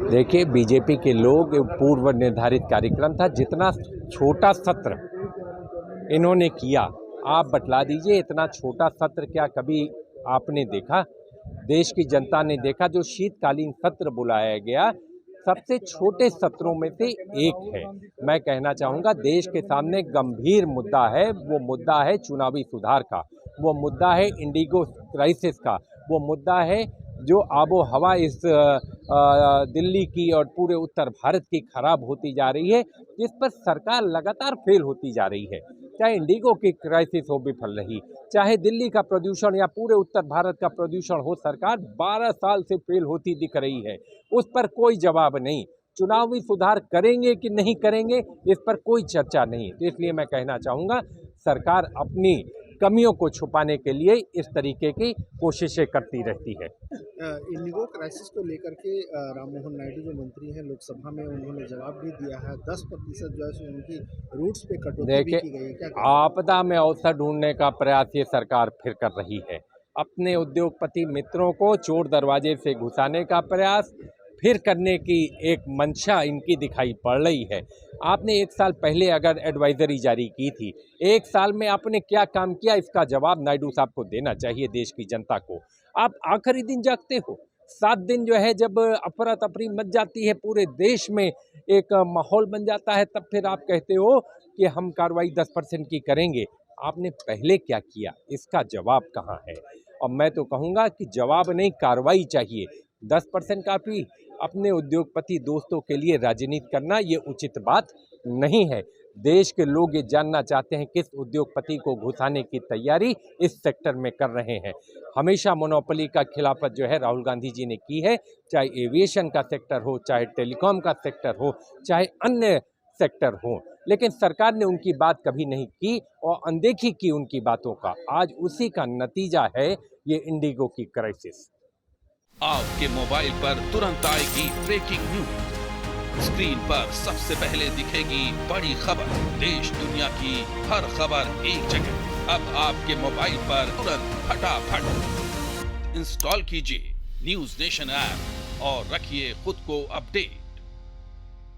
देखिए, बीजेपी के लोग पूर्व निर्धारित कार्यक्रम था, जितना छोटा सत्र इन्होंने किया, आप बतला दीजिए। इतना छोटा सत्र क्या कभी आपने देखा? देश की जनता ने देखा। जो शीतकालीन सत्र बुलाया गया, सबसे छोटे सत्रों में से एक है। मैं कहना चाहूँगा, देश के सामने गंभीर मुद्दा है। वो मुद्दा है चुनावी सुधार का, वो मुद्दा है इंडिगो क्राइसिस का, वो मुद्दा है जो आबो हवा इस दिल्ली की और पूरे उत्तर भारत की खराब होती जा रही है, जिस पर सरकार लगातार फेल होती जा रही है। चाहे इंडिगो की क्राइसिस हो विफल रही, चाहे दिल्ली का प्रदूषण या पूरे उत्तर भारत का प्रदूषण हो, सरकार 12 साल से फेल होती दिख रही है। उस पर कोई जवाब नहीं। चुनावी सुधार करेंगे कि नहीं करेंगे, इस पर कोई चर्चा नहीं। तो इसलिए मैं कहना चाहूँगा, सरकार अपनी कमियों को छुपाने के लिए इस तरीके की कोशिशें करती रहती है। इंडिगो क्राइसिस को लेकर के राम मोहन नायडू जो मंत्री हैं लोकसभा में, उन्होंने जवाब भी दिया है। 10% जो है सो उनकी रूट्स पे कटौती भी की गई है। क्या कहेंगे? आपदा में अवसर ढूंढने का प्रयास ये सरकार फिर कर रही है। अपने उद्योगपति मित्रों को चोर दरवाजे से घुसाने का प्रयास फिर करने की एक मंशा इनकी दिखाई पड़ रही है। आपने एक साल पहले अगर एडवाइजरी जारी की थी, एक साल में आपने क्या काम किया, इसका जवाब नायडू साहब को देना चाहिए देश की जनता को। आप आखिरी दिन जागते हो। 7 दिन जो है, जब अफरा तफरी मच जाती है, पूरे देश में एक माहौल बन जाता है, तब फिर आप कहते हो कि हम कार्रवाई 10% की करेंगे। आपने पहले क्या किया, इसका जवाब कहाँ है? और मैं तो कहूँगा कि जवाब नहीं, कार्रवाई चाहिए। 10% काफ़ी। अपने उद्योगपति दोस्तों के लिए राजनीति करना ये उचित बात नहीं है। देश के लोग ये जानना चाहते हैं किस उद्योगपति को घुसाने की तैयारी इस सेक्टर में कर रहे हैं। हमेशा मोनोपोली का खिलाफत जो है राहुल गांधी जी ने की है, चाहे एविएशन का सेक्टर हो, चाहे टेलीकॉम का सेक्टर हो, चाहे अन्य सेक्टर हो, लेकिन सरकार ने उनकी बात कभी नहीं की और अनदेखी की उनकी बातों का। आज उसी का नतीजा है ये इंडिगो की क्राइसिस। आपके मोबाइल पर तुरंत आएगी ब्रेकिंग न्यूज। स्क्रीन पर सबसे पहले दिखेगी बड़ी खबर। देश दुनिया की हर खबर एक जगह। अब आपके मोबाइल पर तुरंत फटाफट इंस्टॉल कीजिए न्यूज नेशन ऐप और रखिए खुद को अपडेट।